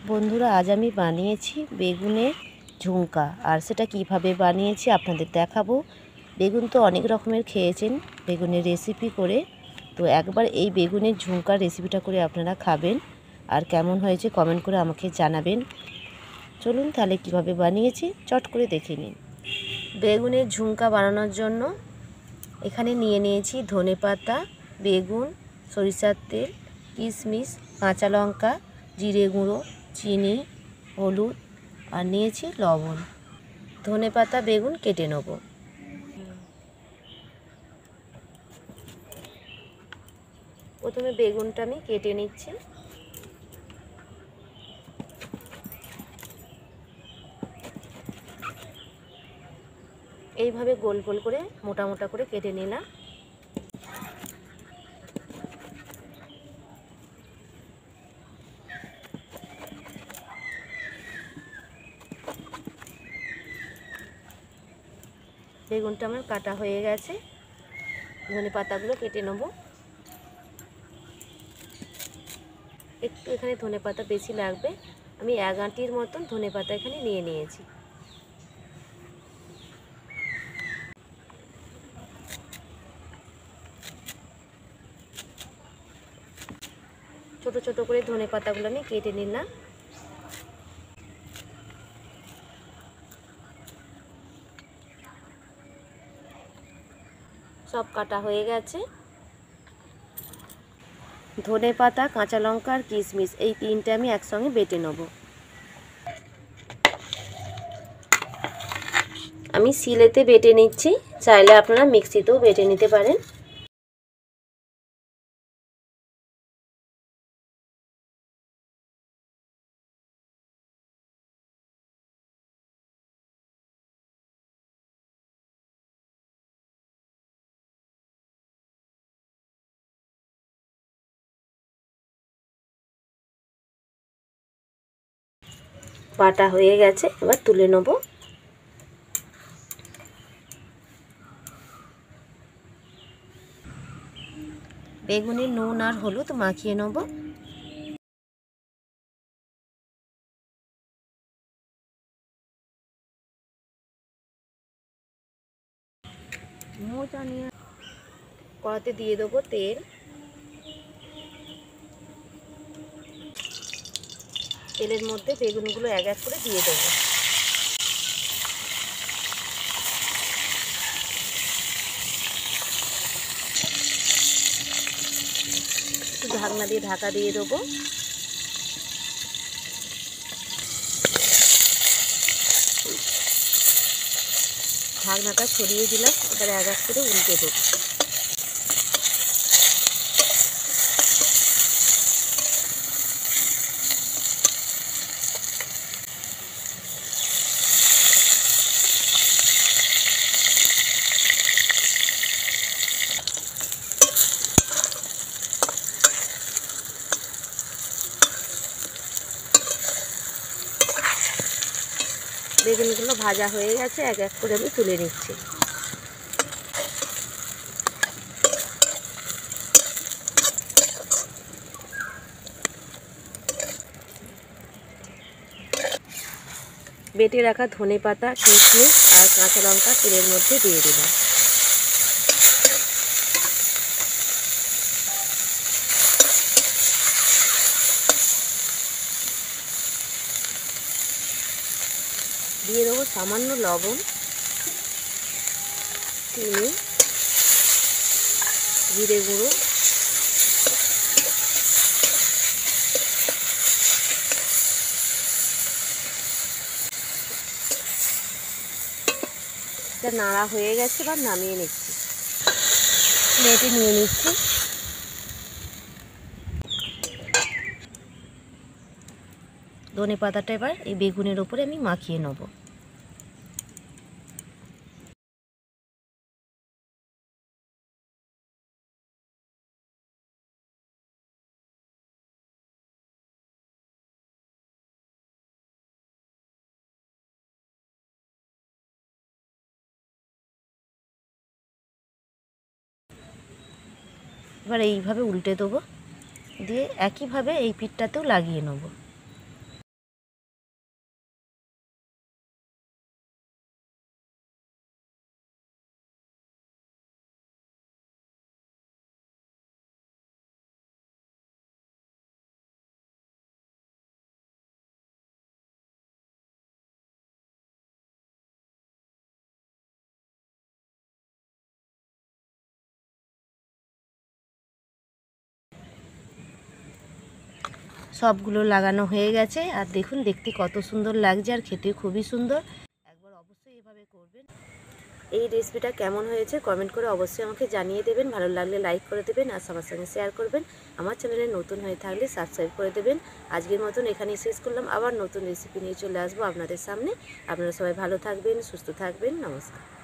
বন্ধুরা, আজ আমি বানিয়েছি বেগুনের ঝুমকা। আর সেটা কিভাবে বানিয়েছি আপনাদের দেখাবো। বেগুন তো অনেক রকমের খেয়েছেন বেগুনের রেসিপি করে, তো একবার এই বেগুনের ঝুমকার রেসিপিটা করে আপনারা খাবেন আর কেমন হয়েছে কমেন্ট করে আমাকে জানাবেন। চলুন তাহলে কিভাবে বানিয়েছি চট করে দেখে নিন। বেগুনের ঝুমকা বানানোর জন্য এখানে নিয়ে নিয়েছি ধনেপাতা, বেগুন, সরিষার তেল, কিশমিশ, কাঁচা লঙ্কা, জিরে গুঁড়ো, চিনি, হলুদ আর নিয়েছি লবণ। ধনেপাতা বেগুন কেটে নেব। প্রথমে বেগুনটা আমি কেটে নিচ্ছি। এইভাবে গোল গোল করে মোটা মোটা করে কেটে নিলাম। বেগুনটা আমার কাটা হয়ে গেছে। ধনে পাতাগুলো কেটে নেব। একটু এখানে ধনে পাতা বেশি লাগবে, আমি 1 আঁটির মতন ধনে পাতা এখানে নিয়ে নিয়েছি। ছোট ছোট করে ধনে পাতাগুলো আমি কেটে নিলাম। সব কাটা হয়ে গেছে। ধনে পাতা, কাঁচা লঙ্কা আর কিশমিশ এই তিনটে আমি একসঙ্গে বেটে নেব। আমি শিলেতে বেটে নিচ্ছি, চাইলে আপনারা মিক্সিতেও বেটে নিতে পারেন। বাটা হয়ে গেছে, এবার তুলে নেব। বেগুনে নুন আর হলুদ মাখিয়ে নেব। কড়াতে দিয়ে দেবো তেল। তেলের মধ্যে বেগুনগুলো এক এক করে দিয়ে দেবো। একটু ঢাকনা দিয়ে ঢাকা দিয়ে দেবো। ঢাকনাটা ছড়িয়ে দিলাম, এবার এক এক করে উল্টে দেবো। বেগুনগুলো ভাজা হয়ে গেছে, এক এক করে আমি তুলে নিচ্ছি। বেটে রাখা ধনেপাতা, কিশমিশ আর কাঁচা লঙ্কা তেলের মধ্যে দিয়ে দিলাম। দিয়ে দেবো সামান্য লবণ, চিনি, জিরে গুঁড়ো, এটা নাড়া হয়ে গেছে, এবার নামিয়ে নিচ্ছি। প্লেটে নিয়ে নিচ্ছি। ধনে পাতাটা এবার এই বেগুনের ওপরে আমি মাখিয়ে নেব। এবার এইভাবে উল্টে দেবো, দিয়ে একইভাবে এই পিঠটাতেও লাগিয়ে নেব। সবগুলো লাগানো হয়ে গেছে। আর দেখুন দেখতে কত সুন্দর লাগছে আর খেতে খুবই সুন্দর। একবার অবশ্যই এভাবে করবেন। এই রেসিপিটা কেমন হয়েছে কমেন্ট করে অবশ্যই আমাকে জানিয়ে দেবেন। ভালো লাগলে লাইক করে দেবেন আর সবার সঙ্গে শেয়ার করবেন। আমার চ্যানেলে নতুন হয়ে থাকলে সাবস্ক্রাইব করে দেবেন। আজকের মতন এখানেই শেষ করলাম। আবার নতুন রেসিপি নিয়ে চলে আসবো আপনাদের সামনে। আপনারা সবাই ভালো থাকবেন, সুস্থ থাকবেন। নমস্কার।